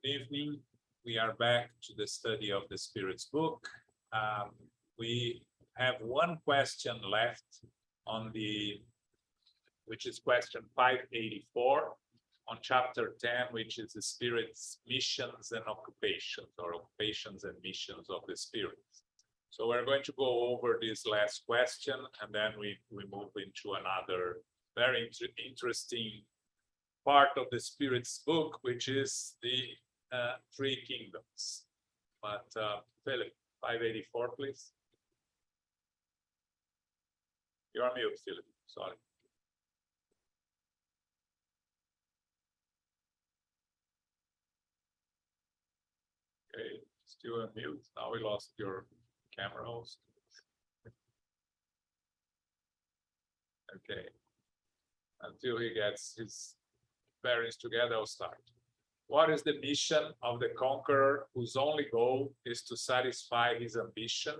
Good evening. We are back to the study of the Spirit's book. We have one question left on which is question 584 on chapter 10, which is the Spirit's missions and occupations, or occupations and missions of the Spirit. So we're going to go over this last question, and then we move into another very interesting part of the Spirit's book, which is the three kingdoms. But Philip, 584, please. You're on mute, Philip. Sorry. Okay, still on mute. Now we lost your camera host. Okay. Until he gets his bearings together, I'll start. What is the mission of the conqueror whose only goal is to satisfy his ambition,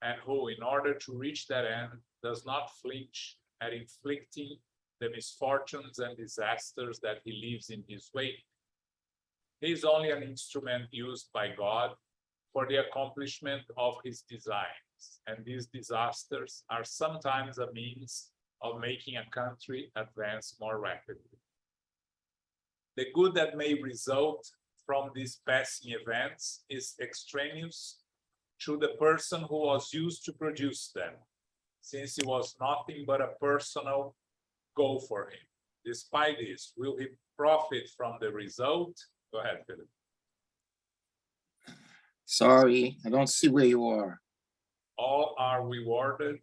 and who, in order to reach that end, does not flinch at inflicting the misfortunes and disasters that he leaves in his wake? He is only an instrument used by God for the accomplishment of his designs, and these disasters are sometimes a means of making a country advance more rapidly. The good that may result from these passing events is extraneous to the person who was used to produce them, since it was nothing but a personal goal for him. Despite this, will he profit from the result? Go ahead, Philip. Sorry, I don't see where you are. All are rewarded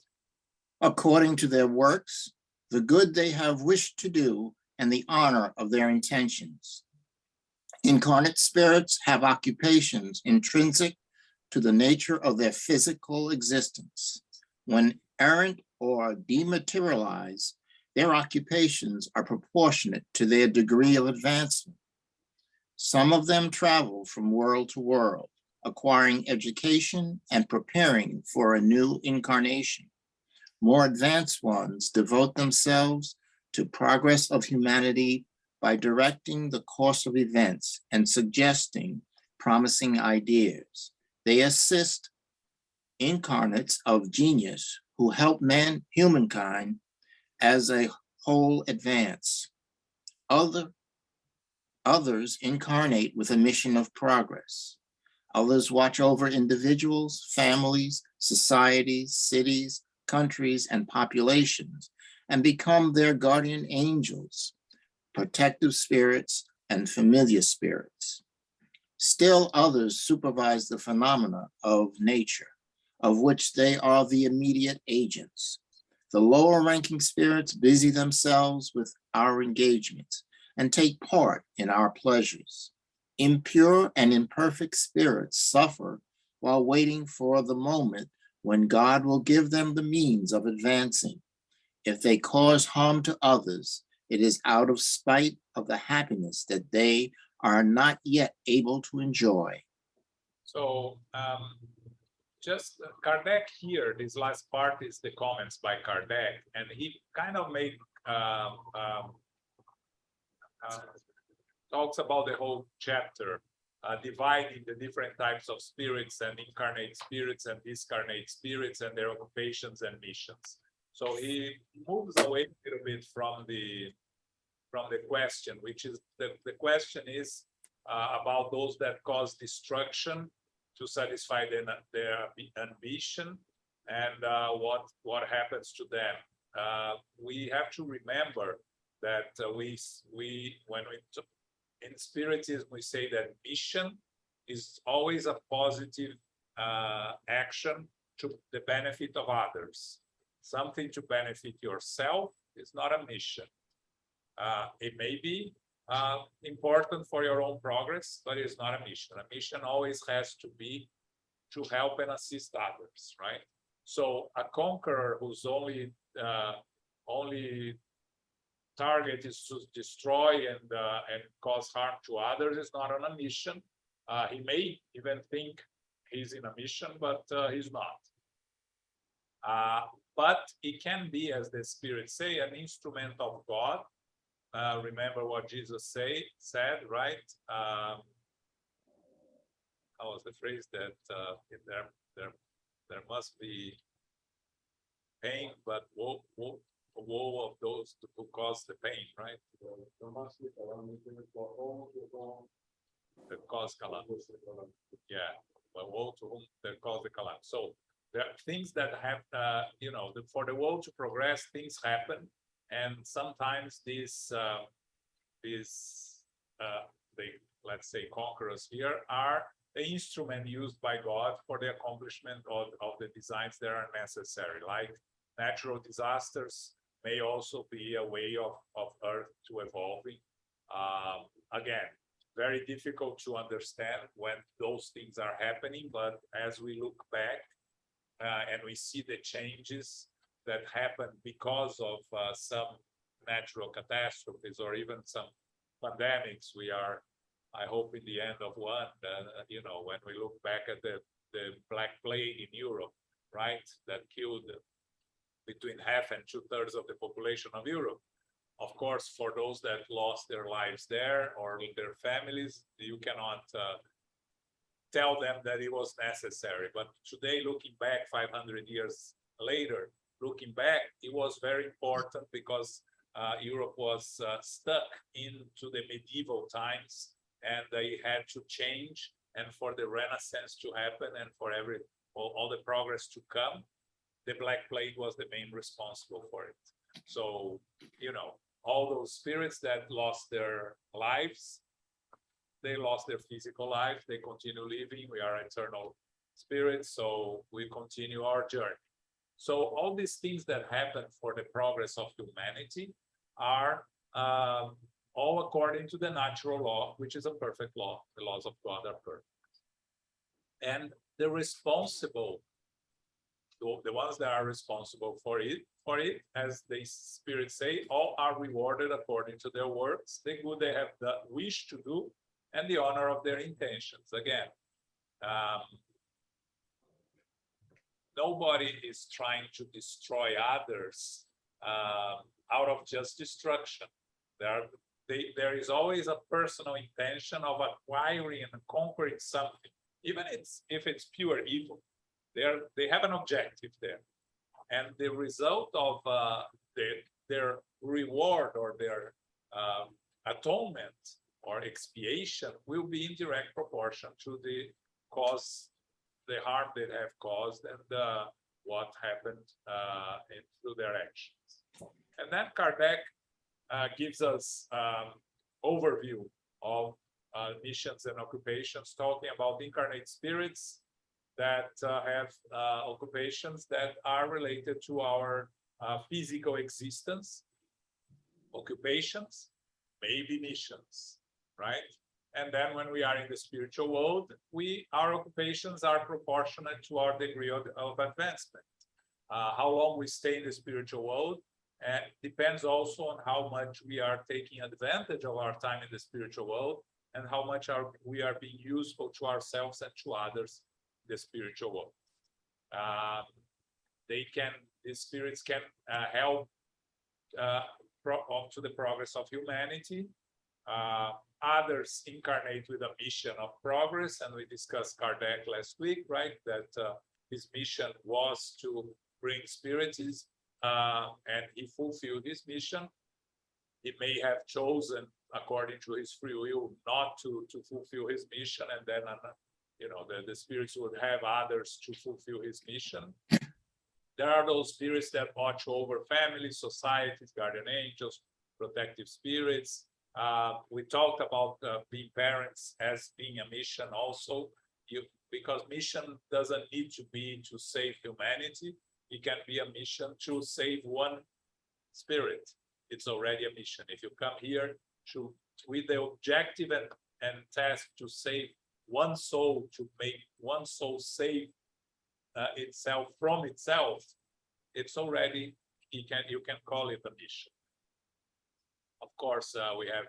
according to their works, the good they have wished to do, and the honor of their intentions. Incarnate spirits have occupations intrinsic to the nature of their physical existence. When errant or dematerialized, their occupations are proportionate to their degree of advancement. Some of them travel from world to world, acquiring education and preparing for a new incarnation. More advanced ones devote themselves to progress of humanity by directing the course of events and suggesting promising ideas. They assist incarnates of genius who help humankind as a whole advance. Others incarnate with a mission of progress. Others watch over individuals, families, societies, cities, countries, and populations, and become their guardian angels, protective spirits, and familiar spirits. Still others supervise the phenomena of nature, of which they are the immediate agents. The lower ranking spirits busy themselves with our engagements and take part in our pleasures. Impure and imperfect spirits suffer while waiting for the moment when God will give them the means of advancing. If they cause harm to others, it is out of spite of the happiness that they are not yet able to enjoy. So just Kardec here, this last part is the comments by Kardec, and he kind of made talks about the whole chapter, dividing the different types of spirits and incarnate spirits and discarnate spirits and their occupations and missions. So he moves away a little bit from the question, which is the question is about those that cause destruction to satisfy their ambition, and what happens to them. We have to remember that in Spiritism, we say that mission is always a positive action to the benefit of others. Something to benefit yourself is not a mission. It may be important for your own progress, but it's not a mission. A mission always has to be to help and assist others, right? So a conqueror whose only target is to destroy and cause harm to others is not on a mission. He may even think he's in a mission, but he's not. But it can be, as the spirits say, an instrument of God. Remember what Jesus said, right? how was the phrase that there must be pain, but woe of those who cause the pain, right? That cause calamity. Yeah, but woe to whom that cause the calamity. So there are things that have, for the world to progress, things happen, and sometimes they, let's say, conquerors here are the instrument used by God for the accomplishment of the designs that are necessary, like natural disasters may also be a way of Earth to evolving. Again, very difficult to understand when those things are happening, but as we look back and we see the changes that happen because of some natural catastrophes or even some pandemics, we are, I hope, in the end of one, when we look back at the Black Plague in Europe, right, that killed between half and 2/3 of the population of Europe. Of course, for those that lost their lives there or their families, you cannot tell them that it was necessary. But today, looking back 500 years later, looking back, it was very important because Europe was stuck into the medieval times, and they had to change. And for the Renaissance to happen and for all the progress to come, the Black Plague was the main responsible for it. So, all those spirits that lost their lives, they lost their physical life, they continue living. We are eternal spirits, so we continue our journey. So all these things that happen for the progress of humanity are all according to the natural law, which is a perfect law. The laws of God are perfect. And the ones that are responsible for it, as the spirits say, all are rewarded according to their works, the good they have wished to do, and the honor of their intentions. Again, nobody is trying to destroy others out of just destruction. There is always a personal intention of acquiring and conquering something, even if it's pure evil. They have an objective there, and the result of their reward or their atonement or expiation will be in direct proportion to the harm they have caused and what happened through their actions. And then Kardec gives us overview of missions and occupations, talking about incarnate spirits that have occupations that are related to our physical existence. Occupations, maybe missions, right? And then when we are in the spiritual world, our occupations are proportionate to our degree of advancement. How long we stay in the spiritual world depends also on how much we are taking advantage of our time in the spiritual world and how much we are being useful to ourselves and to others in the spiritual world. These spirits can help to the progress of humanity. Others incarnate with a mission of progress, and we discussed Kardec last week, right? That his mission was to bring spirits, and he fulfilled his mission. He may have chosen, according to his free will, not to fulfill his mission, and then the spirits would have others to fulfill his mission. There are those spirits that watch over families, societies, guardian angels, protective spirits. We talked about being parents as being a mission also, because mission doesn't need to be to save humanity. It can be a mission to save one spirit. It's already a mission. If you come here with the objective and task to save one soul, to make one soul save itself from itself, it's already, you can call it a mission. Of course, we have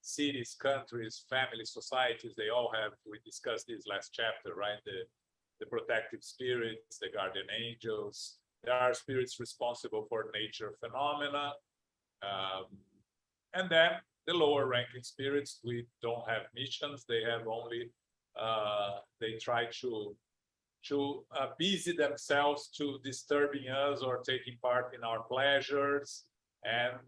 cities, countries, families, societies, they all have, we discussed this last chapter, right? The protective spirits, the guardian angels. There are spirits responsible for nature phenomena. And then the lower ranking spirits, we don't have missions. They have only They try to busy themselves to disturbing us or taking part in our pleasures, and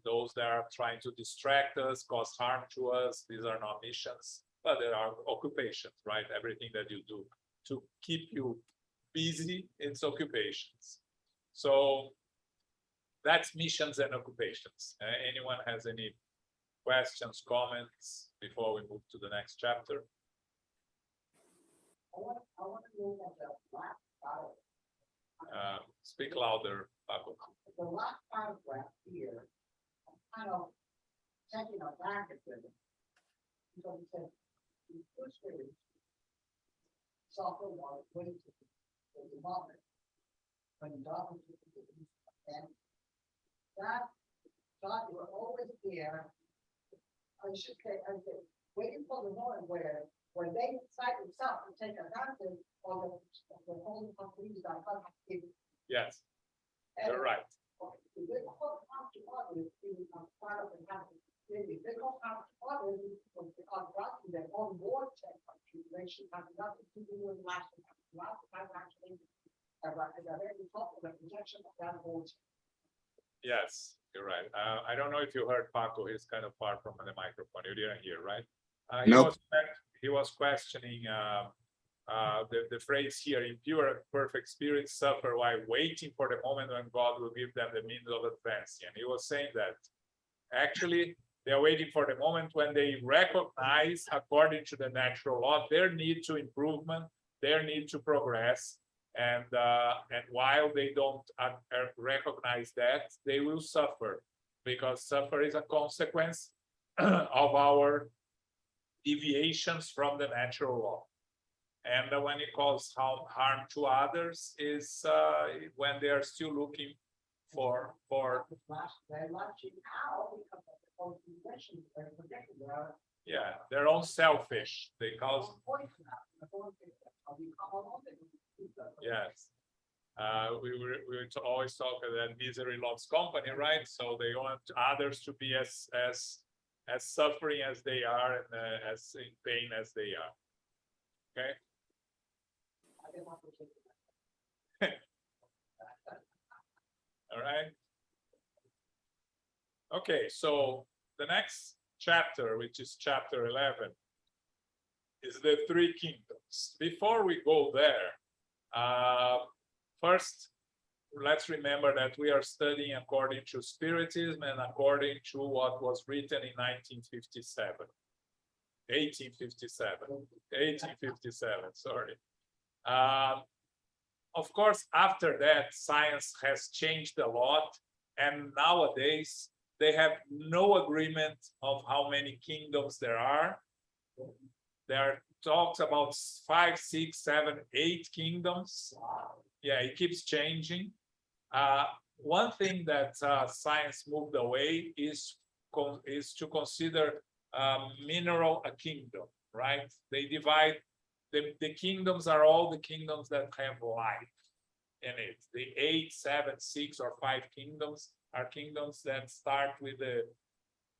those that are trying to distract us, cause harm to us. These are not missions, but there are occupations, right? Everything that you do to keep you busy, it's occupations. So that's missions and occupations. Anyone has any questions, comments before we move to the next chapter? I want to know that the last paragraph. Speak louder, Paco. The last paragraph here, I'm kind of taking a back at it. Because it says, the first stage, suffer while waiting for the moment when God will give you the and that God will always there. I should say, waiting for the moment where they decide themselves to take advantage of the whole companies that come in. Yes, you're right. If they call out to others in part of the habit, if they call out to others because writing their own war check accusation has nothing to do with last time actually as a very result of the projection of that war check. Yes, you're right. I don't know if you heard Paco. He's kind of far from the microphone. You didn't hear, right? Nope. He was questioning the phrase here: impure and perfect spirits suffer while waiting for the moment when God will give them the means of advancing. And he was saying that actually they are waiting for the moment when they recognize, according to the natural law, their need to improvement, their need to progress. And while they don't recognize that, they will suffer, because suffer is a consequence of our deviations from the natural law. And when it causes harm to others is when they are still looking for They're launching out because of the whole convention they're projecting. their own selfish. They cause yes. We always talk that misery loves company, right? So they want others to be as suffering as they are and as in pain as they are. Okay. All right. Okay, so the next chapter, which is chapter 11, is the three kingdoms. Before we go there, first, let's remember that we are studying according to Spiritism and according to what was written in 1857, sorry. Of course, after that, science has changed a lot, and nowadays they have no agreement of how many kingdoms there are. There are talks about 5, 6, 7, 8 kingdoms. Yeah, it keeps changing. One thing that science moved away is to consider mineral a kingdom, right? They divide, the kingdoms are all the kingdoms that have life in it. The 8, 7, 6, or 5 kingdoms are kingdoms that start with the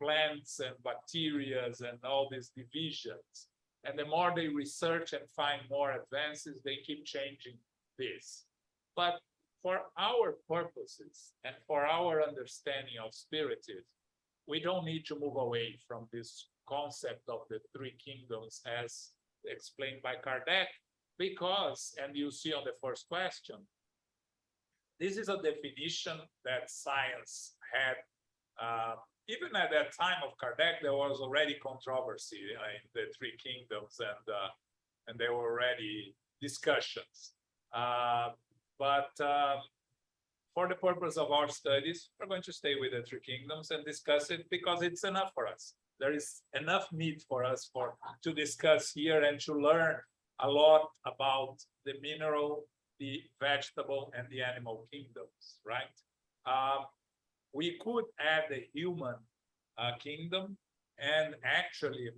plants and bacteria and all these divisions. And the more they research and find more advances, they keep changing this. But for our purposes and for our understanding of Spiritism, we don't need to move away from this concept of the three kingdoms as explained by Kardec, because, and you see on the first question, this is a definition that science had. Even at that time of Kardec, there was already controversy in the three kingdoms, and there were already discussions. But for the purpose of our studies, we're going to stay with the three kingdoms and discuss it because it's enough for us. There is enough need for us to discuss here and to learn a lot about the mineral, the vegetable, and the animal kingdoms, right? We could add the human kingdom, and actually,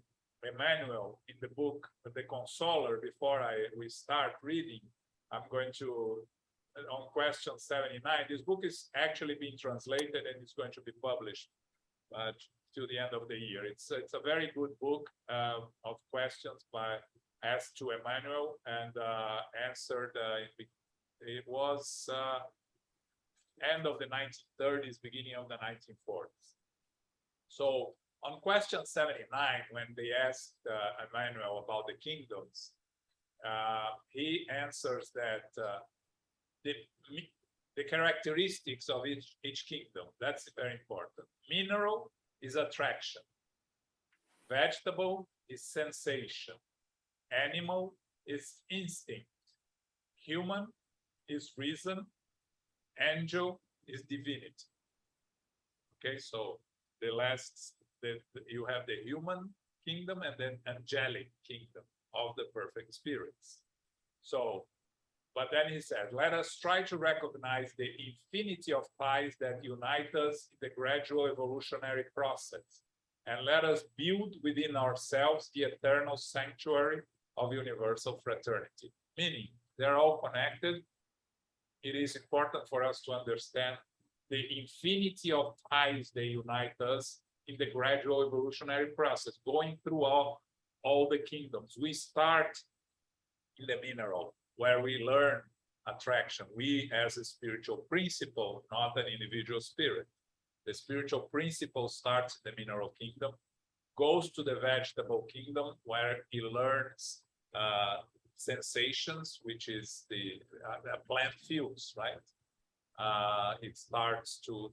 Emmanuel, in the book, The Consoler, before we start reading, I'm going to, on question 79, this book is actually being translated and it's going to be published to the end of the year. It's a very good book of questions asked to Emmanuel and answered. It was end of the 1930s, beginning of the 1940s. So on question 79, when they asked Emmanuel about the kingdoms, he answers that the characteristics of each kingdom, that's very important. Mineral is attraction. Vegetable is sensation. Animal is instinct. Human is reason. Angel is divinity. Okay, so the last, you have the human kingdom and then angelic kingdom of the perfect spirits. So, but then he said, let us try to recognize the infinity of ties that unite us in the gradual evolutionary process. And let us build within ourselves the eternal sanctuary of universal fraternity. Meaning, they're all connected. It is important for us to understand the infinity of ties that unite us in the gradual evolutionary process, going through all the kingdoms. We start in the mineral, where we learn attraction. We, as a spiritual principle, not an individual spirit. The spiritual principle starts in the mineral kingdom, goes to the vegetable kingdom, where he learns sensations, which is the plant feels, right? It starts to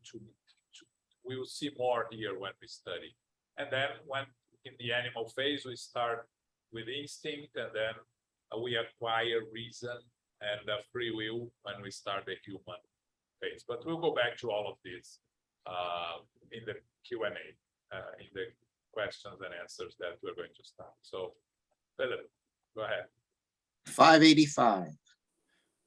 we will see more here when we study. And then when in the animal phase, we start with instinct, and then we acquire reason and free will when we start the human phase. But we'll go back to all of this in the Q&A, in the questions and answers that we're going to start. So, Philip, go ahead. 585.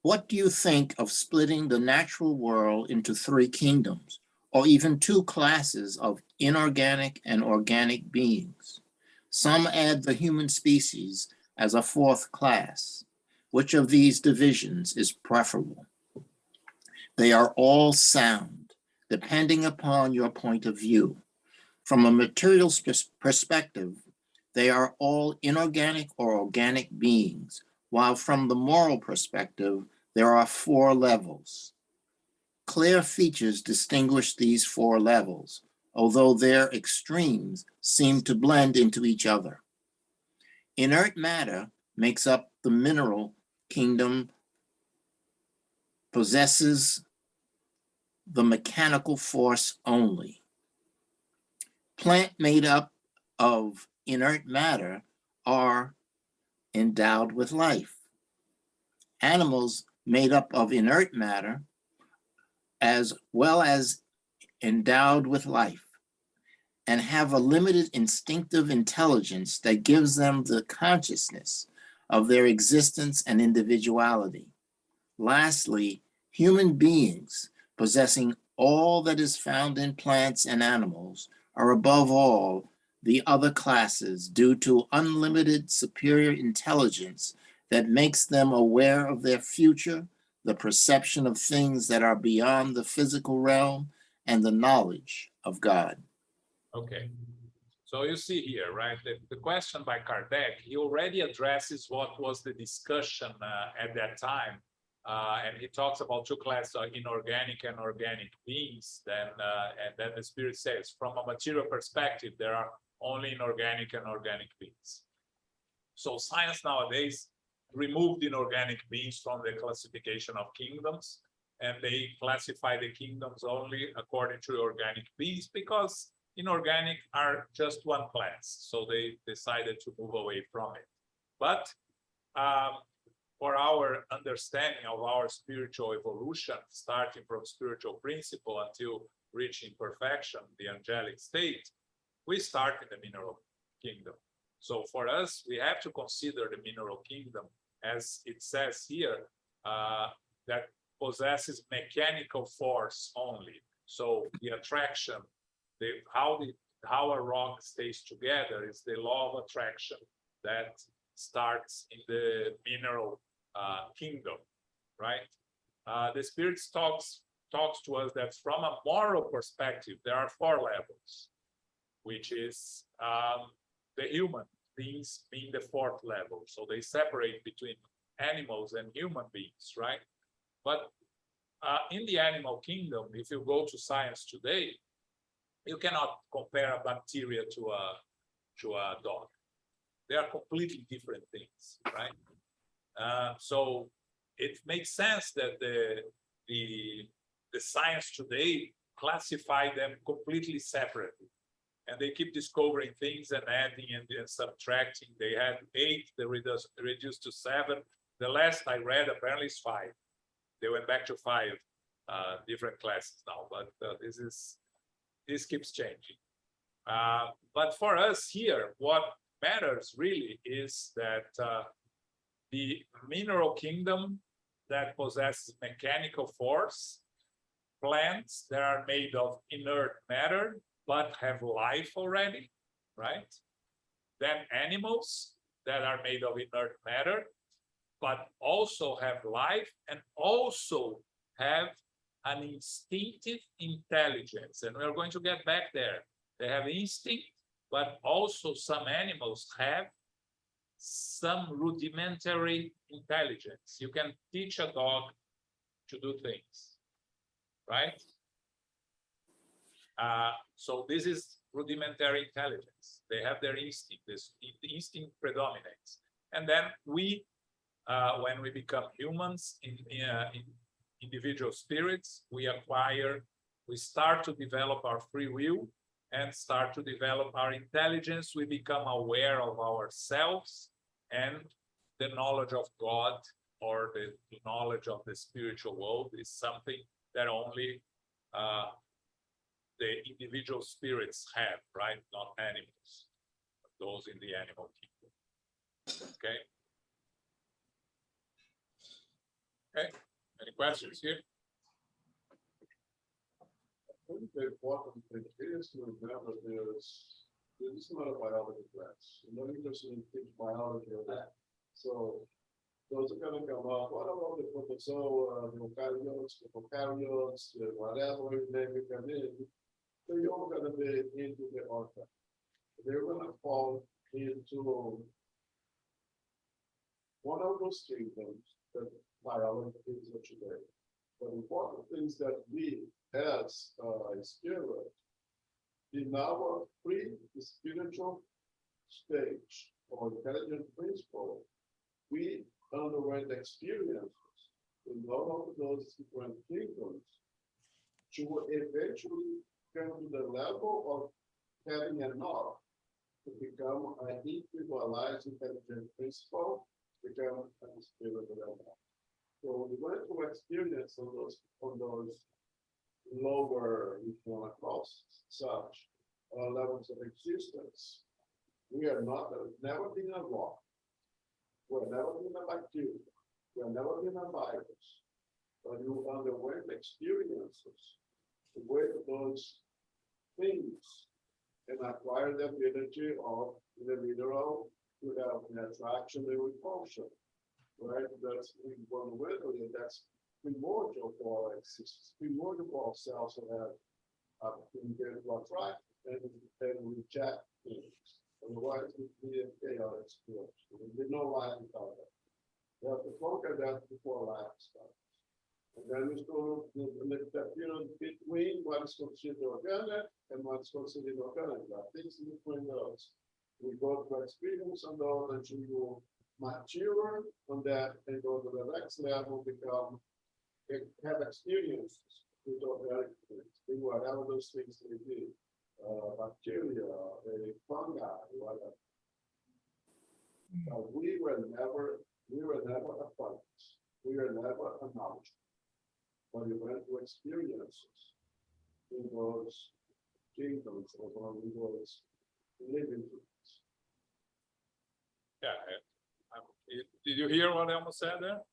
What do you think of splitting the natural world into 3 kingdoms, or even 2 classes of inorganic and organic beings? Some add the human species as a 4th class. Which of these divisions is preferable? They are all sound, depending upon your point of view. From a material perspective, they are all inorganic or organic beings, while from the moral perspective, there are 4 levels. Clear features distinguish these 4 levels, although their extremes seem to blend into each other. Inert matter makes up the mineral kingdom, possesses the mechanical force only. Plant made up of inert matter are endowed with life. Animals made up of inert matter as well as endowed with life and have a limited instinctive intelligence that gives them the consciousness of their existence and individuality. Lastly, human beings possessing all that is found in plants and animals are above all the other classes due to unlimited superior intelligence that makes them aware of their future, the perception of things that are beyond the physical realm, and the knowledge of God. Okay. So you see here, right, the question by Kardec, he already addresses what was the discussion at that time. And he talks about 2 classes of inorganic and organic beings. And then the Spirit says, from a material perspective, there are only inorganic and organic beings. So science nowadays removed inorganic beings from the classification of kingdoms, and they classify the kingdoms only according to organic beings, because inorganic are just 1 class. So they decided to move away from it. But for our understanding of our spiritual evolution, starting from spiritual principle until reaching perfection, the angelic state, we start in the mineral kingdom. So for us, we have to consider the mineral kingdom, as it says here, that possesses mechanical force only. So the attraction, how a rock stays together is the law of attraction that starts in the mineral kingdom, right? The Spirit talks to us that from a moral perspective, there are 4 levels, which is the human beings being the fourth level. So they separate between animals and human beings, right? But in the animal kingdom, if you go to science today, you cannot compare a bacteria to a dog. They are completely different things, right? So it makes sense that the science today classify them completely separately, and they keep discovering things and adding and subtracting. They had 8, they reduced to 7. The last I read apparently is 5. They went back to 5 different classes now, but this keeps changing. But for us here, what matters really is that the mineral kingdom that possesses mechanical force, plants that are made of inert matter but have life already, right? Then animals that are made of inert matter but also have life and also have an instinctive intelligence. And we're going to get back there. They have instinct, but also some animals have some rudimentary intelligence. You can teach a dog to do things, right? So this is rudimentary intelligence. They have their instinct. The instinct predominates. And then we, when we become humans in individual spirits, we start to develop our free will and start to develop our intelligence. We become aware of ourselves and the knowledge of God or the knowledge of the spiritual world is something that only the individual spirits have, right? Not animals, those in the animal kingdom. Okay. Okay. Any questions here? I think the important thing is to remember is this is not a biology class. You're not interested in teach biology or that. So those are going to come up. What about the protozoa, the eukaryotes, whatever name you come in? So you're going to be into the order. They're going to fall into one of those kingdoms that biology is today. But important things that we, as a spirit, in our pre-spiritual stage or intelligent principle, we underwent experiences in all of those different kingdoms to eventually come to the level of having enough to become an individualized intelligent principle, become a spirit level. So we went through experience on those lower, if you want to call such, levels of existence. We are not, never been a rock. We've never been a bacteria. We've never been a virus. But you underwent experiences with those things and acquire the ability of the literal to have an attraction and repulsion. Right? That's one way, that's primordial for our existence, primordial for ourselves to have opportunity to attract and reject things. Otherwise, it would be a chaotic situation. There'd be no life without that. You have to conquer that before life starts. And then we go the period between what is considered organic and what's considered organic. There are things in between those. We go to experience on those until you mature on that and go to the next level, have experiences with organic things, whatever those things may be, bacteria, fungi, whatever. We were never a fungus. We were never a mouse. But we went to experiences in those kingdoms or in those living things. Yeah. Did you hear what Elmo said there?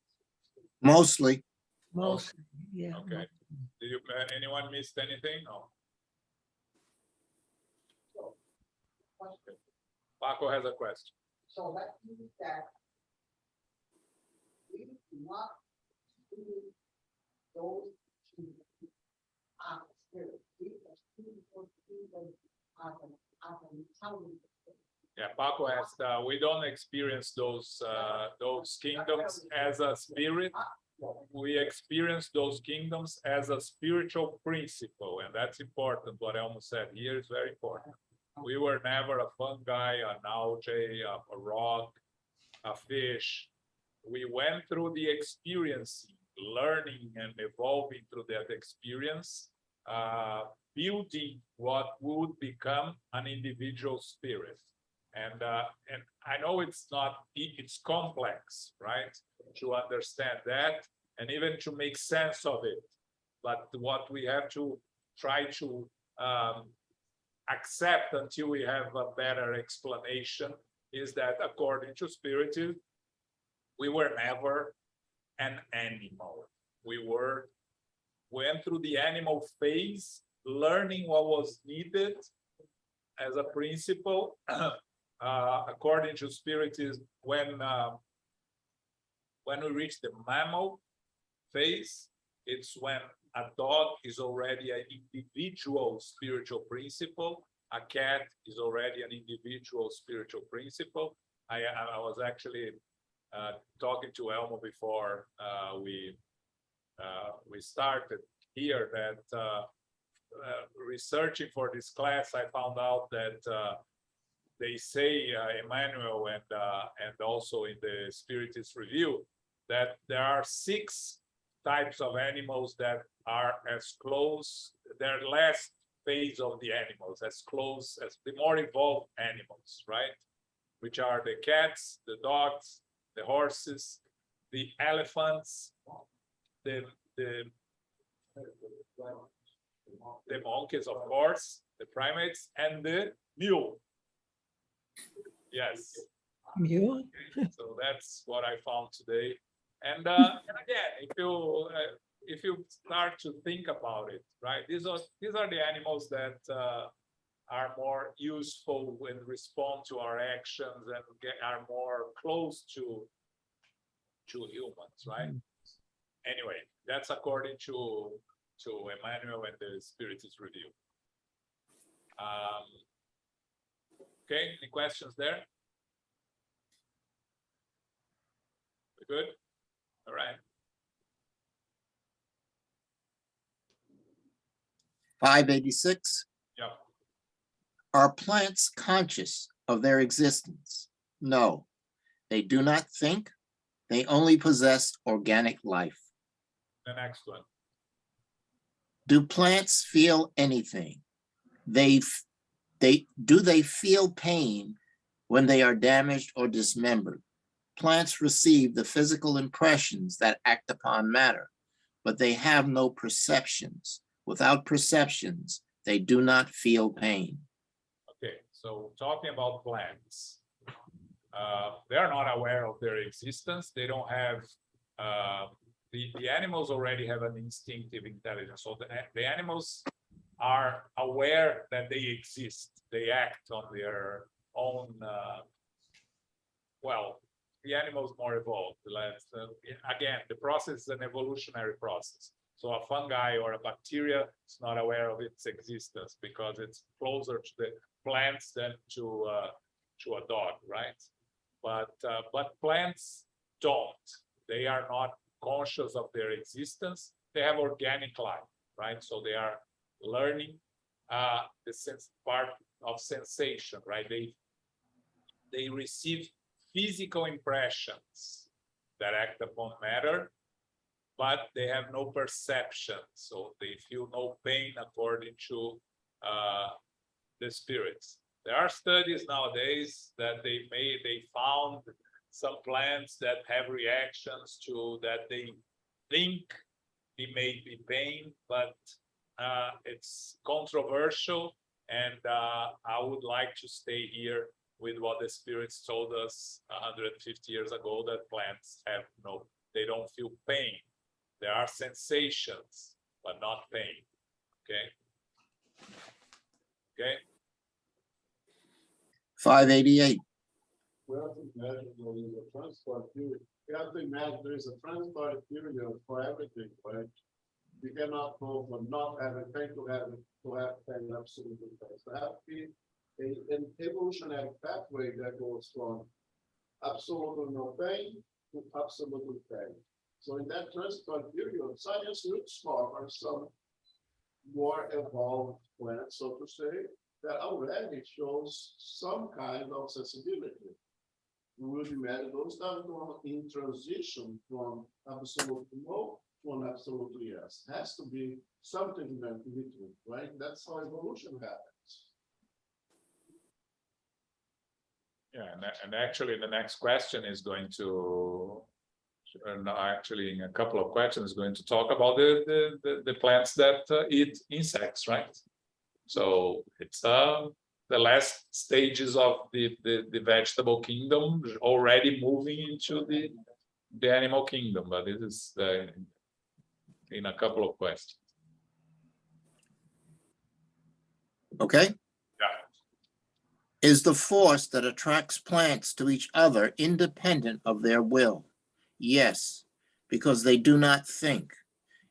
Mostly. Most, yeah. Okay. Did you? Anyone missed anything? No. Question. Paco has a question. So that means that we do not do those two spirit. We are still those people as an intelligent. Yeah, Paco asked, we don't experience those kingdoms as a spirit. We experience those kingdoms as a spiritual principle, and that's important. What Elmo said here is very important. We were never a fungi, an algae, a rock, a fish. We went through the experience, learning and evolving through that experience, building what would become an individual spirit. And I know it's complex, right, to understand that and even to make sense of it. But what we have to try to accept until we have a better explanation is that according to Spiritism, we were never an animal. We went through the animal phase, learning what was needed as a principle. According to Spiritism, when we reach the mammal phase, it's when a dog is already an individual spiritual principle. A cat is already an individual spiritual principle. I was actually talking to Elmo before we started here that researching for this class, I found out that they say, Emmanuel and also in the Spiritist Review, that there are 6 types of animals that are as close, their last phase of the animals, as close as the more evolved animals, right? Which are the cats, the dogs, the horses, the elephants, the monkeys, of course, the primates, and the mule. Yes. Mule? So that's what I found today. And again, if you start to think about it, right? These are the animals that are more useful and respond to our actions and are more close to humans, right? Anyway, that's according to Emmanuel and the Spiritist Review. Okay, any questions there? We good? All right. 586. Yeah. Are plants conscious of their existence? No, they do not think. They only possess organic life. The next one. Do plants feel anything? Do they feel pain when they are damaged or dismembered? Plants receive the physical impressions that act upon matter, but they have no perceptions. Without perceptions, they do not feel pain. Okay, so talking about plants, they are not aware of their existence. They don't have, the animals already have an instinctive intelligence. So the animals are aware that they exist. They act on their own, well, the animals more evolved. Again, the process is an evolutionary process. So a fungi or a bacteria is not aware of its existence because it's closer to the plants than to a dog, right? But plants don't. They are not conscious of their existence. They have organic life, right? So they are learning the part of sensation, right? They receive physical impressions that act upon matter, but they have no perception, so they feel no pain according to the spirits. There are studies nowadays that they found some plants that have reactions to that they think it may be pain, but it's controversial, and I would like to stay here with what the spirits told us 150 years ago, that plants they don't feel pain. There are sensations, but not pain. Okay. Okay. 588. We have to imagine there is a transport period. We have to imagine there is a transport period for everything, right? You cannot go from not having pain to have pain absolutely. So have to be an evolutionary pathway that goes from absolutely no pain to absolutely pain. So in that transplant period, science will discover some more evolved plants, so to say, that already shows some kind of sensibility. We will imagine those that are in transition from absolutely no to an absolutely yes. Has to be something in between, right? That's how evolution happens. Yeah, and actually the next question is going to, actually in a couple of questions, going to talk about the plants that eat insects, right? So it's the last stages of the vegetable kingdom already moving into the animal kingdom, but this is in a couple of questions. Okay? Yeah. Is the force that attracts plants to each other independent of their will? Yes, because they do not think.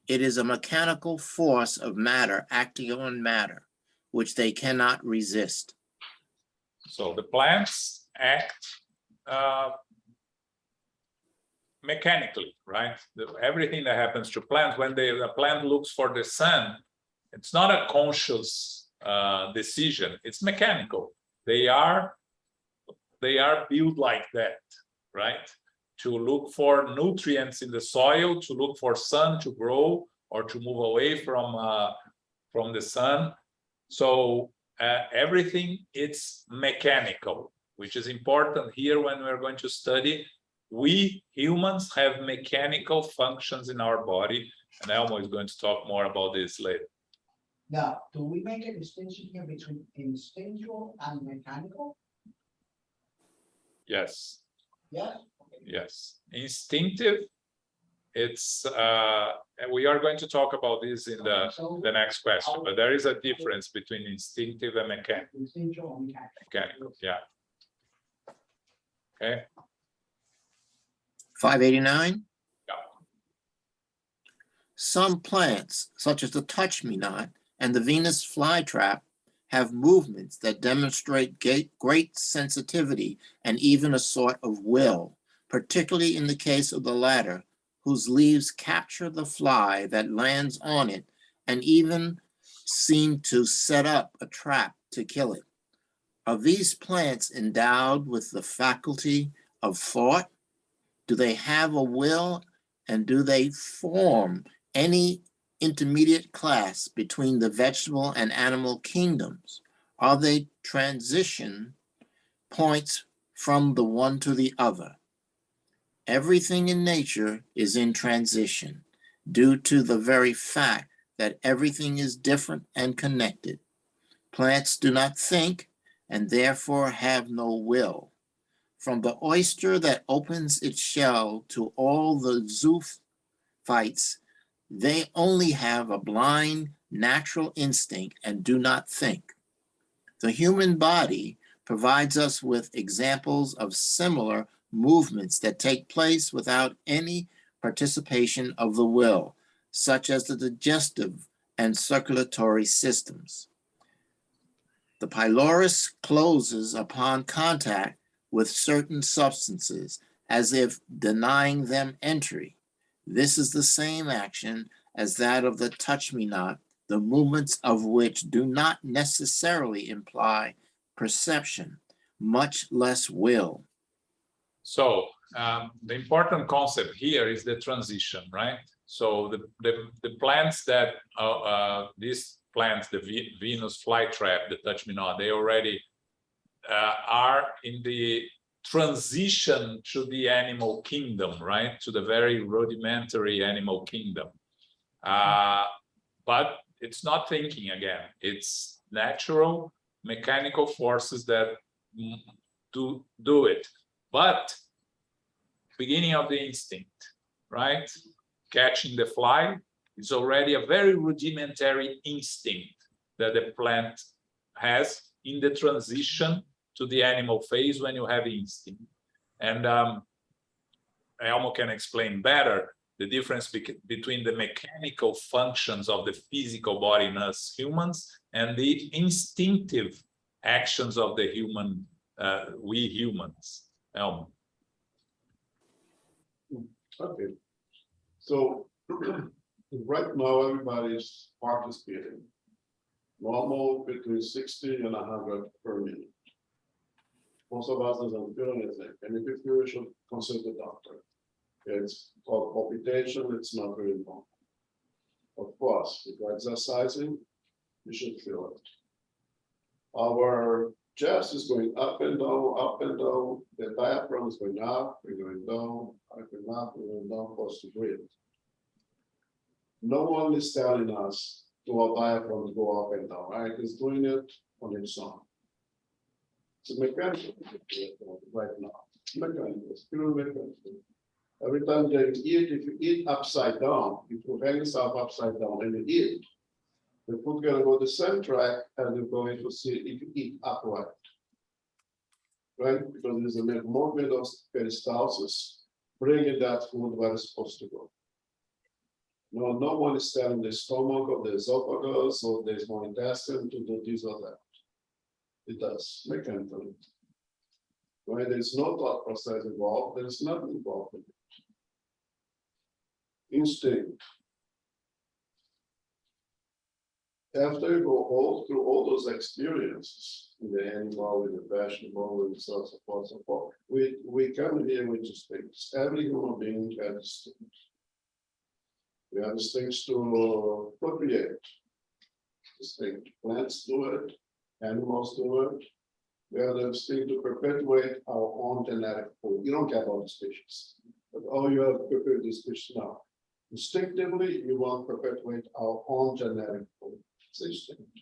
It is a mechanical force of matter acting on matter, which they cannot resist. So the plants act mechanically, right? Everything that happens to plants, when the plant looks for the sun, it's not a conscious decision, it's mechanical. They are built like that, right? To look for nutrients in the soil, to look for sun to grow or to move away from the sun. So everything is mechanical, which is important here when we're going to study. We humans have mechanical functions in our body, and Elmo is going to talk more about this later. Now, do we make a distinction here between instinctual and mechanical? Yes. Yes? Yes, instinctive. It's and we are going to talk about this in the next question, but there is a difference between instinctive and mechanical. Instinctual and mechanical. Mechanical, yeah. Okay. 589. Yeah. Some plants, such as the touch-me-not and the Venus flytrap, have movements that demonstrate great sensitivity and even a sort of will, particularly in the case of the latter, whose leaves capture the fly that lands on it and even seem to set up a trap to kill it. Are these plants endowed with the faculty of thought? Do they have a will, and do they form any intermediate class between the vegetable and animal kingdoms? Are they transition points from the one to the other? Everything in nature is in transition due to the very fact that everything is different and connected. Plants do not think and therefore have no will. From the oyster that opens its shell to all the zoophytes, they only have a blind natural instinct and do not think. The human body provides us with examples of similar movements that take place without any participation of the will, such as the digestive and circulatory systems. The pylorus closes upon contact with certain substances as if denying them entry. This is the same action as that of the touch-me-not, the movements of which do not necessarily imply perception, much less will. So the important concept here is the transition, right? So the plants that these plants, the Venus flytrap, the touch-me-not, they already are in the transition to the animal kingdom, right? To the very rudimentary animal kingdom. But it's not thinking again. It's natural mechanical forces that do it. But beginning of the instinct, right? Catching the fly is already a very rudimentary instinct that the plant has in the transition to the animal phase when you have instinct. And Elmo can explain better the difference between the mechanical functions of the physical body in us humans and the instinctive actions of the human, we humans. Okay. So right now, everybody's participating. Normal between 60 and 100 per minute. Most of us doesn't feel anything, and if you feel, you should consult the doctor. It's called palpitation, it's not very normal. Of course, if you're exercising, you should feel it. Our chest is going up and down, the diaphragm is going up, we're going down, we're going down, for us to breathe. No one is telling us to our diaphragm to go up and down, right? It's doing it on its own. It's a mechanical right now. Mechanical, it's pure mechanical. Every time you eat, if you eat upside down, if you hang yourself upside down and you eat, the food gonna go the same track and you're going to see if you eat upright. Right? Because there's a movement of peristalsis, bringing that food where it's supposed to go. No one is telling the stomach or the esophagus or the small intestine to do this or that. It does mechanically. When there's no thought process involved, there's nothing involved in it. Instinct. After you go through all those experiences, in the animal, with the vegetable, and so forth, we come here with instincts. Every human being has instincts. We have instincts to procreate. Instinct. Plants do it, animals do it. We have the instinct to perpetuate our own genetic pool. You don't care about the species, but you have to perpetuate the species now. Instinctively, you want to perpetuate our own genetic pool. It's instinct.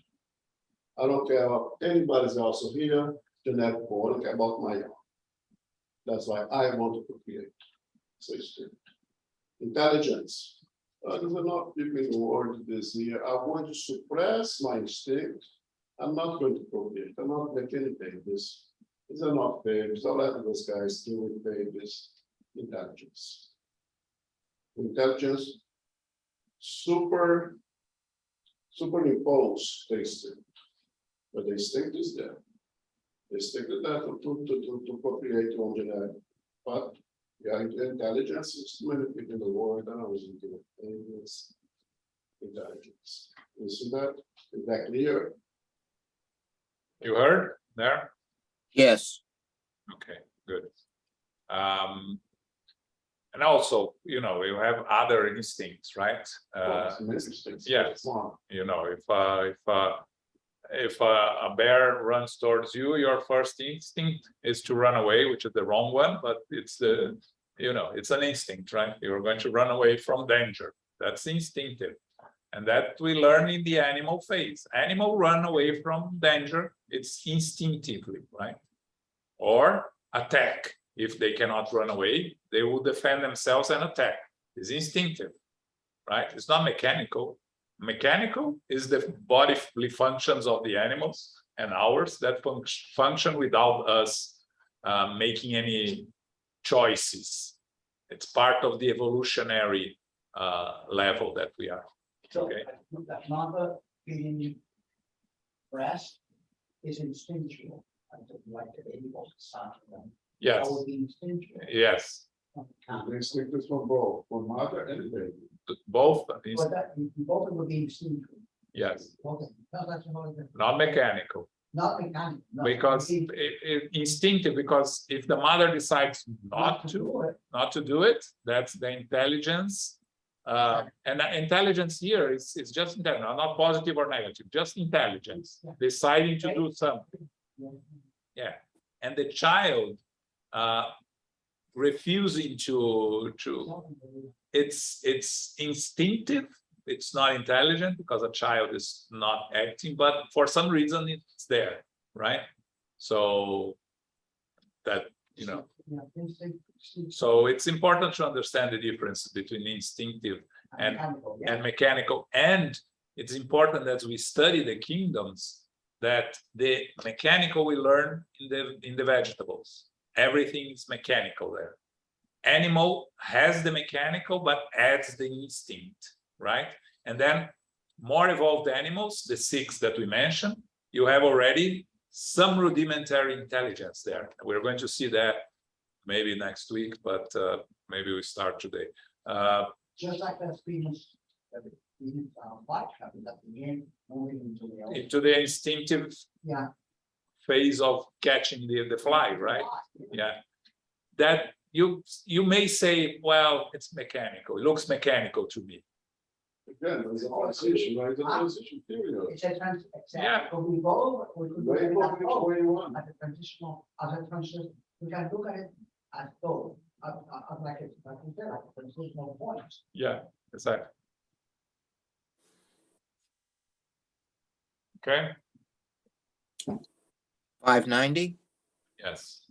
I don't care about anybody's also here, genetic pool. I don't care about my own. That's why I want to procreate. It's instinct. Intelligence. There's enough people in the world this year. I want to suppress my instinct. I'm not going to procreate. I'm not making babies. These are not babies. I'll let those guys deal with babies. Intelligence. Intelligence superimpose the instinct. But the instinct is there. The instinct is there to procreate your own genetic. But yeah, intelligence is too many people in the world. I was into intelligence. You see that? Is that clear? You heard there? Yes, Okay, good. And also, you have other instincts, right? Yes. If a bear runs towards you, your first instinct is to run away, which is the wrong one, but it's it's an instinct, right? You're going to run away from danger. That's instinctive. And that we learn in the animal phase. Animal run away from danger, it's instinctively, right? Or attack. If they cannot run away, they will defend themselves and attack. It's instinctive, right? It's not mechanical. Mechanical is the bodily functions of the animals and ours that function without us making any choices. It's part of the evolutionary level that we are. So Okay. that mother feeding breast is instinctual. Like the animal son. Yes. That would be instinctual. Yes. The instinct is from both, from mother and baby. Both. But that both would be instinctual. Yes. Okay. No, that's another thing. Not mechanical. Not mechanical. No, Because instinctive. Because if the mother decides not to do it, that's the intelligence. And intelligence here is just intelligence, not positive or negative, just intelligence, deciding to do something. Yeah, and the child refusing to it's instinctive. It's not intelligent because a child is not acting, but for some reason it's there, right? So that so it's important to understand the difference between instinctive and mechanical. And it's important that we study the kingdoms that the mechanical we learn in the vegetables. Everything is mechanical there. Animal has the mechanical but adds the instinct, right? And then more evolved animals, the 6 that we mentioned, you have already some rudimentary intelligence there. We're going to see that maybe next week, but maybe we start today. Just like that Venus, what happened at the end, moving Into the instinctive yeah. phase of catching the fly, right? Yeah. That you may say, well, it's mechanical. It looks mechanical to me. Again, there's a transition, right? It's a transition period. It's a trans, Yeah. but we go, we could look Way at it more as both, way one. as a transitional, as a transition, we can look at it as both, as like it's, like you said, like a transitional point. Yeah, exactly. Okay. 590. Yes.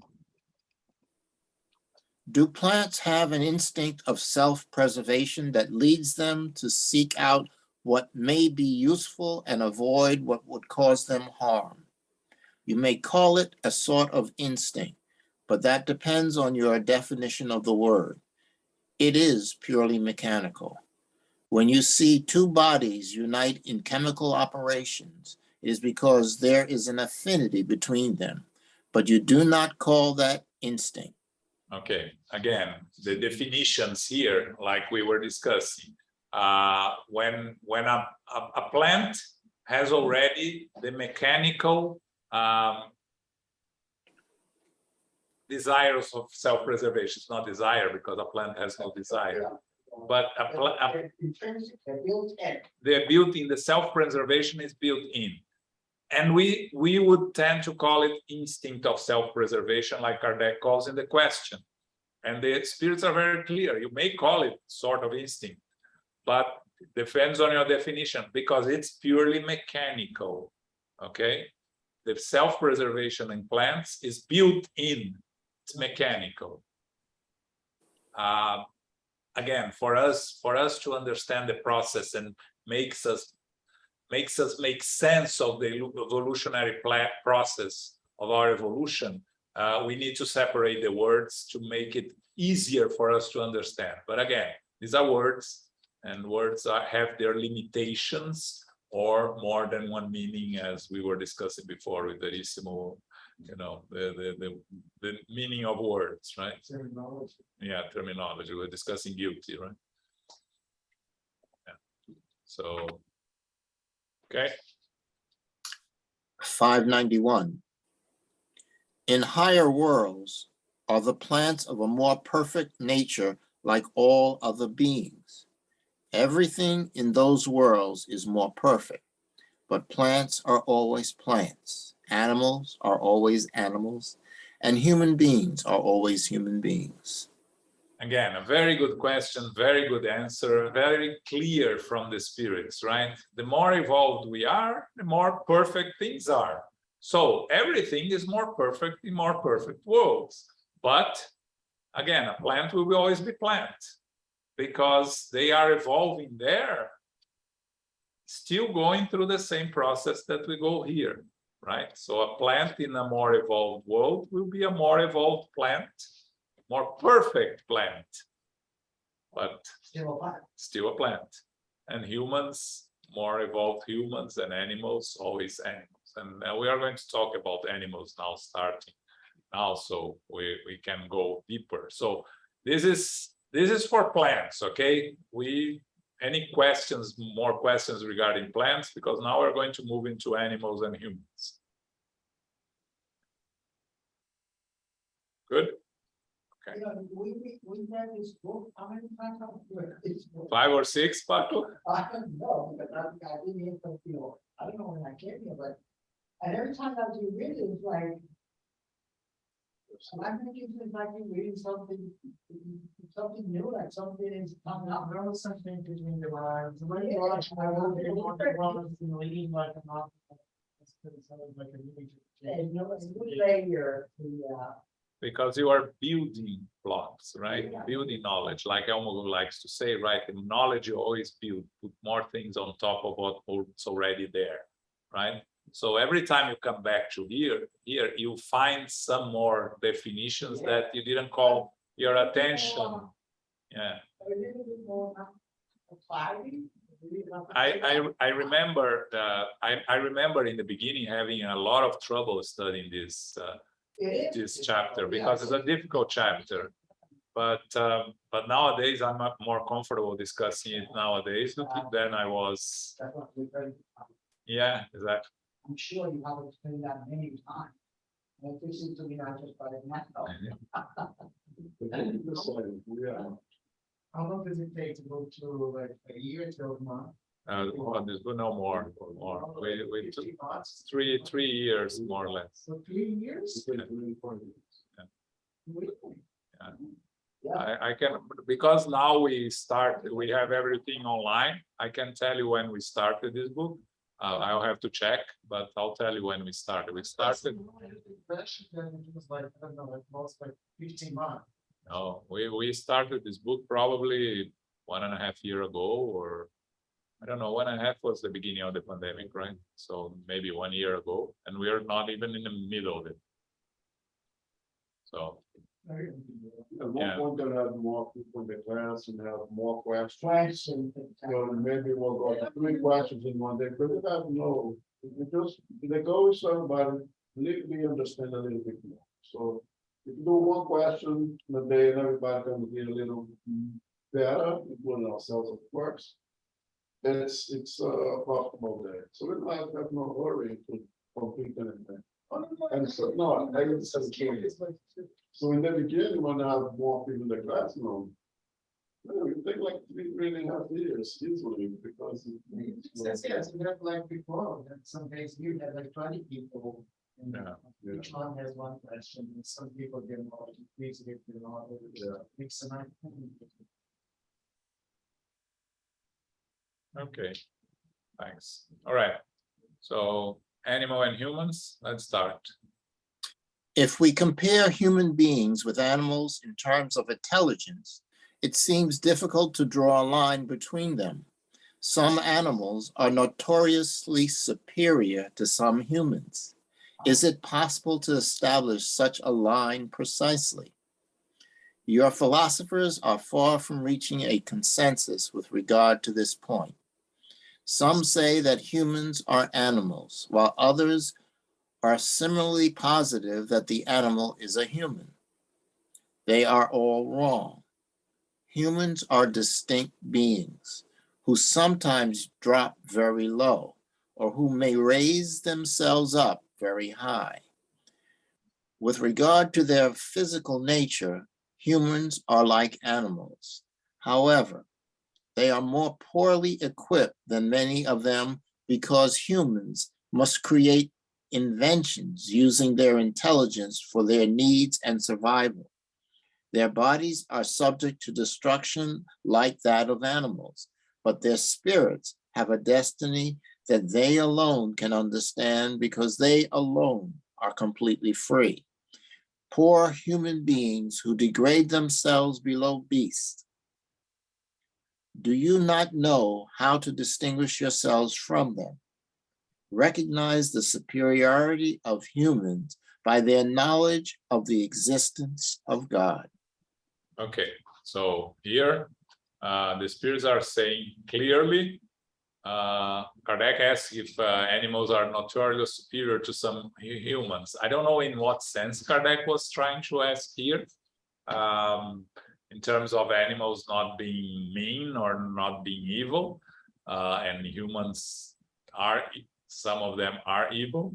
Do plants have an instinct of self-preservation that leads them to seek out what may be useful and avoid what would cause them harm? You may call it a sort of instinct, but that depends on your definition of the word. It is purely mechanical. When you see two bodies unite in chemical operations, it is because there is an affinity between them, but you do not call that instinct. Okay, again, the definitions here, like we were discussing, when a plant has already the mechanical desires of self-preservation. It's not desire because a plant has no desire, but They're built in. they're built in. The self-preservation is built in. And we would tend to call it instinct of self-preservation, like Kardec calls in the question. And the spirits are very clear. You may call it sort of instinct, but it depends on your definition because it's purely mechanical. Okay, the self-preservation in plants is built in. It's mechanical. Again, for us to understand the process and makes us make sense of the evolutionary process of our evolution, we need to separate the words to make it easier for us to understand. But again, these are words, and words have their limitations or more than one meaning, as we were discussing before with Verissimo, you know, the meaning of words, right? Terminology. Yeah, terminology. We're discussing guilty, right? Yeah. So, okay. 591. In higher worlds, are the plants of a more perfect nature like all other beings? Everything in those worlds is more perfect, but plants are always plants, animals are always animals, and human beings are always human beings. Again, a very good question, very good answer, very clear from the spirits, right? The more evolved we are, the more perfect things are. So everything is more perfect in more perfect worlds. But again, a plant will always be plant because they are evolving there, still going through the same process that we go here, right? So a plant in a more evolved world will be a more evolved plant, more perfect plant, but still a plant. And humans, more evolved humans, and animals, always animals. And we are going to talk about animals now, starting now, so we can go deeper. So this is for plants, okay? Any questions, more questions regarding plants, because now we're going to move into animals and humans. Good. Okay. You know, we read this book, how many times have we read this book? 5 or 6, Pato? I don't know, because I didn't hear from, you know, I don't know when I came here, but, and every time I do read it, it's like, I think it's like you're reading something new, like something is coming up. There was something between the lines. When you watch, I wrote it on the ones in reading like an author. There's no failure to, Because you are building blocks, right? Yeah. Building knowledge, like Elmo likes to say, right? In knowledge, you always build, put more things on top of what's already there, right? So every time you come back to here, you find some more definitions that you didn't call your attention. Yeah. a little bit more clarity, I remember I remember in the beginning having a lot of trouble studying this chapter because it's a difficult chapter. But nowadays I'm more comfortable discussing it nowadays than I was. Yeah, exactly. I'm sure you have explained that many times. And this is to me not just by the method. Yeah. How long does it take to go through like a year to a month? There's no more. We took 15 months? 3 years more or less. For 3 years? Really? Yeah. I can, because now we have everything online. I can tell you when we started this book. I'll have to check, but I'll tell you when we started. We started. It was like, I don't know, like most like 15 months. No, we started this book probably 1.5 years ago, or I don't know, 1.5 was the beginning of the pandemic, right? So maybe 1 year ago, and we are not even in the middle of it. So. At one point, they'll have more people in the class and have more questions. Question. So maybe we'll go to 3 questions in one day, but we have no, we just, the goal is so everybody legally understand a little bit more. So if you do 1 question in a day and everybody can be a little better, including ourselves, of course. It's a profitable day. So we don't have no hurry to complete anything. And so, no, I was just curious. So in the beginning, when I have more people in the classroom, it take like 3.5 years easily because Yes, we have like before, that some days you had like 20 people. And Yeah. each one has 1 question, and some people get more, please get the order. Mix and match. Okay, thanks. All right. So animal and humans, let's start. If we compare human beings with animals in terms of intelligence, it seems difficult to draw a line between them. Some animals are notoriously superior to some humans. Is it possible to establish such a line precisely? Your philosophers are far from reaching a consensus with regard to this point. Some say that humans are animals, while others are similarly positive that the animal is a human. They are all wrong. Humans are distinct beings who sometimes drop very low or who may raise themselves up very high. With regard to their physical nature, humans are like animals. However, they are more poorly equipped than many of them because humans must create inventions using their intelligence for their needs and survival. Their bodies are subject to destruction like that of animals, but their spirits have a destiny that they alone can understand because they alone are completely free. Poor human beings who degrade themselves below beasts. Do you not know how to distinguish yourselves from them? Recognize the superiority of humans by their knowledge of the existence of God. Okay, so here the spirits are saying clearly, Kardec asks if animals are notoriously superior to some humans. I don't know in what sense Kardec was trying to ask here, in terms of animals not being mean or not being evil, and humans are, some of them are evil.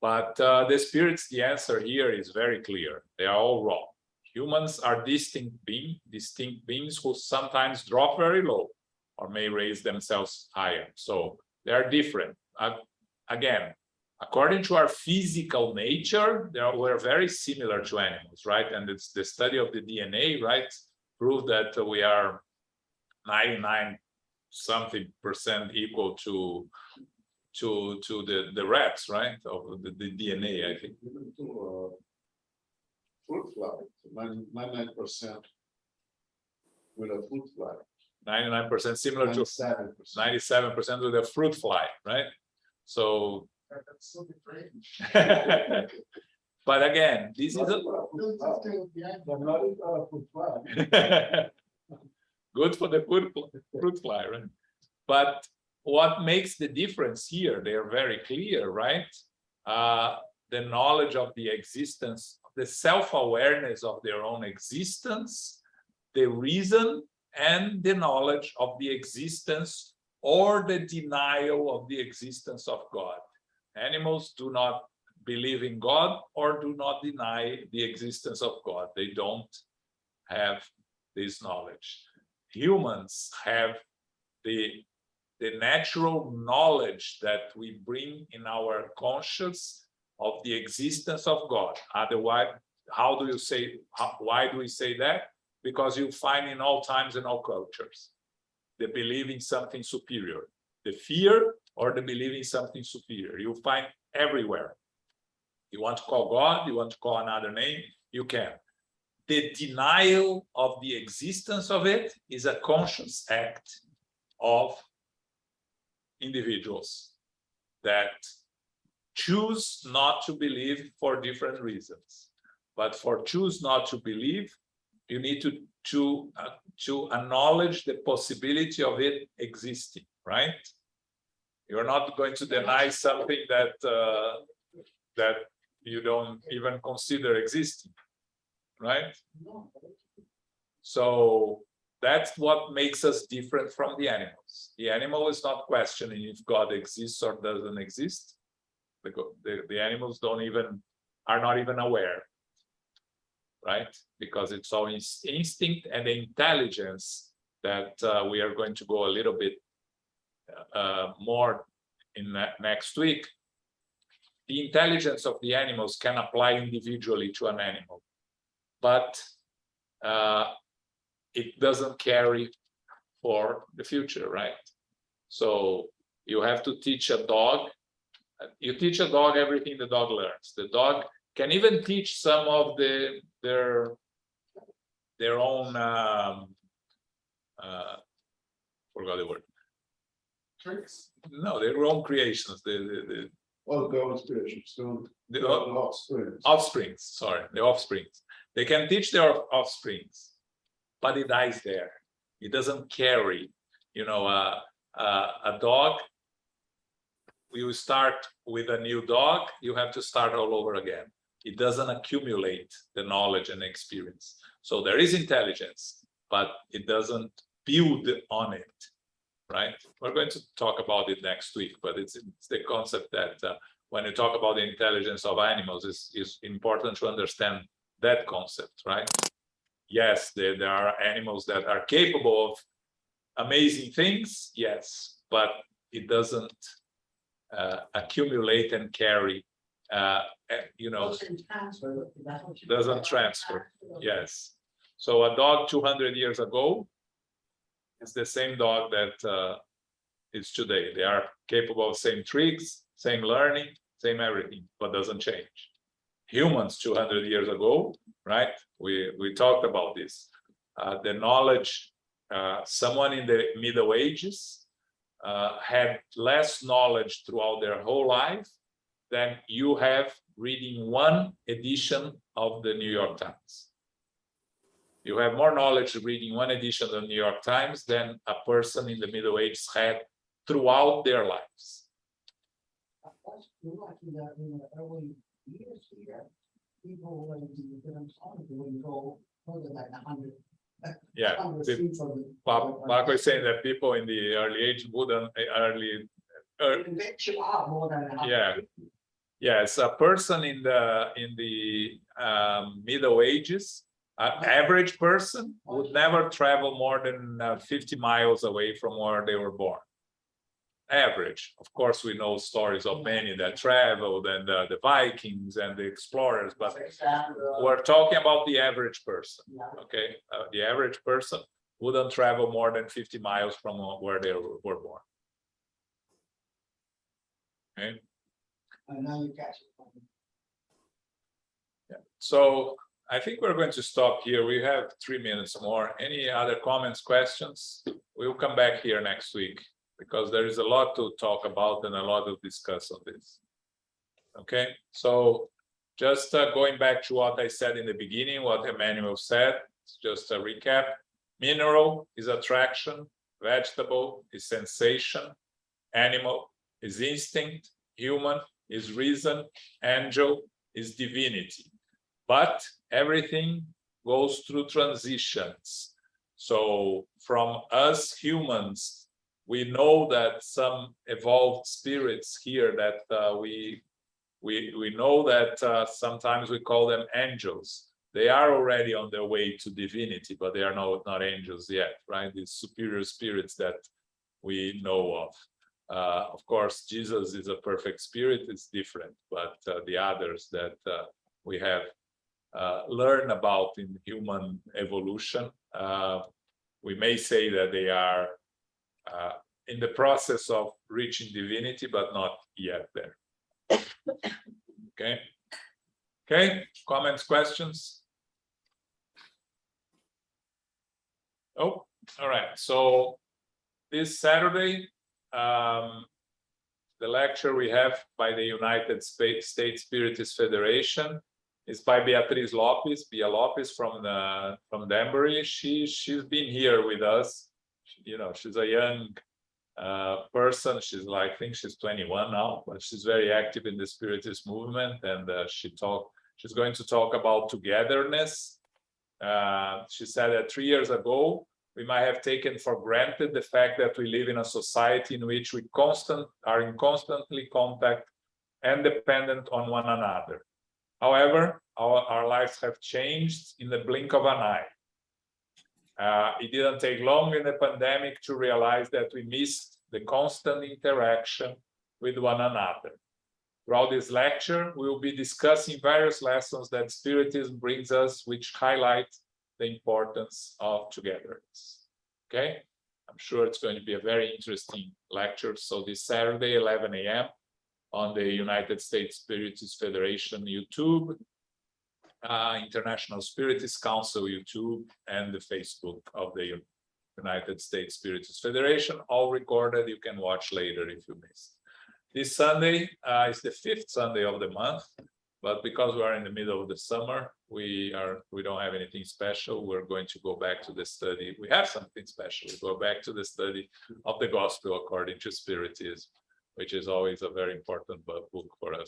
But the spirits, the answer here is very clear. They are all wrong. Humans are distinct beings who sometimes drop very low or may raise themselves higher. So they are different. Again, according to our physical nature, we're very similar to animals, right? And it's the study of the DNA, right, proved that we are 99% equal to the rats, right? Of the DNA, I think. Fruit fly, 99% with a fruit fly. 99% similar to 97% with a fruit fly, right? So, That's so great. but again, this is a good for the fruit fly, right? But what makes the difference here, they're very clear, right? The knowledge of the existence, the self-awareness of their own existence, the reason, and the knowledge of the existence or the denial of the existence of God. Animals do not believe in God or do not deny the existence of God. They don't have this knowledge. Humans have the natural knowledge that we bring in our conscious of the existence of God. Otherwise, how do you say, why do we say that? Because you find in all times and all cultures, the belief in something superior, the fear or the belief in something superior. You find everywhere. You want to call God, you want to call another name, you can. The denial of the existence of it is a conscious act of individuals that choose not to believe for different reasons. But for choose not to believe, you need to acknowledge the possibility of it existing, right? You're not going to deny something that you don't even consider existing, right? So that's what makes us different from the animals. The animal is not questioning if God exists or doesn't exist. The animals are not even aware, right? Because it's all instinct and intelligence that we are going to go a little bit more in next week. The intelligence of the animals can apply individually to an animal, but it doesn't carry for the future, right? So you have to teach a dog. You teach a dog everything the dog learns. The dog can even teach some of their own forgot the word. Tricks? No, their own creations. Oh, God's creation, so The the offspring. offsprings. Sorry, the offsprings. They can teach their offsprings, but it dies there. It doesn't carry. You know, a dog. You start with a new dog, you have to start all over again. It doesn't accumulate the knowledge and experience. So there is intelligence, but it doesn't build on it, right? We're going to talk about it next week, but it's the concept that when you talk about the intelligence of animals, it's important to understand that concept, right? Yes, there are animals that are capable of amazing things, yes, but it doesn't accumulate and carry, doesn't transfer. Yes. So a dog 200 years ago is the same dog that is today. They are capable of same tricks, same learning, same everything, but doesn't change. Humans 200 years ago, right? We talked about this. The knowledge, someone in the Middle Ages had less knowledge throughout their whole life than you have reading one edition of the New York Times. You have more knowledge reading one edition of the New York Times than a person in the Middle Ages had throughout their lives. That's like in the early years here, people would go further than 100. Yeah, Marco is saying that people in the early age wouldn't Venture out more than 100. yeah. Yes, a person in the Middle Ages, an average person would never travel more than 50 miles away from where they were born. Average. Of course, we know stories of many that traveled, and the Vikings and the explorers, but we're talking about the average person. Okay, the average person wouldn't travel more than 50 miles from where they were born. Okay. And now you catch it. Yeah. So I think we're going to stop here. We have 3 minutes more. Any other comments, questions? We'll come back here next week, because there is a lot to talk about and a lot to discuss on this. Okay, so just going back to what I said in the beginning, what Emmanuel said, just a recap. Mineral is attraction, vegetable is sensation, animal is instinct, human is reason, angel is divinity. But everything goes through transitions. So from us humans, we know that some evolved spirits here that we know that sometimes we call them angels. They are already on their way to divinity, but they are not angels yet, right? These superior spirits that we know of. Of course, Jesus is a perfect spirit, it's different, but the others that we have learned about in human evolution, we may say that they are in the process of reaching divinity, but not yet there. Okay, comments, questions? Oh, all right. So this Saturday, the lecture we have by the United States Spiritist Federation is by Beatriz Lopes, Bia Lopes from Danbury. She's been here with us. You know, she's a young person. She's like, I think she's 21 now, but she's very active in the Spiritist movement, and she's going to talk about togetherness. She said that 3 years ago, we might have taken for granted the fact that we live in a society in which we are in constantly contact and dependent on one another. However, our lives have changed in the blink of an eye. It didn't take long in the pandemic to realize that we missed the constant interaction with one another. Throughout this lecture, we will be discussing various lessons that Spiritism brings us, which highlight the importance of togetherness. Okay, I'm sure it's going to be a very interesting lecture. So this Saturday, 11 a.m. on the United States Spiritist Federation YouTube, International Spiritist Council YouTube, and the Facebook of the United States Spiritist Federation, all recorded. You can watch later if you missed. This Sunday is the 5th Sunday of the month, but because we are in the middle of the summer, we don't have anything special. We're going to go back to the study. We have something special. We go back to the study of the Gospel according to Spiritism, which is always a very important book for us.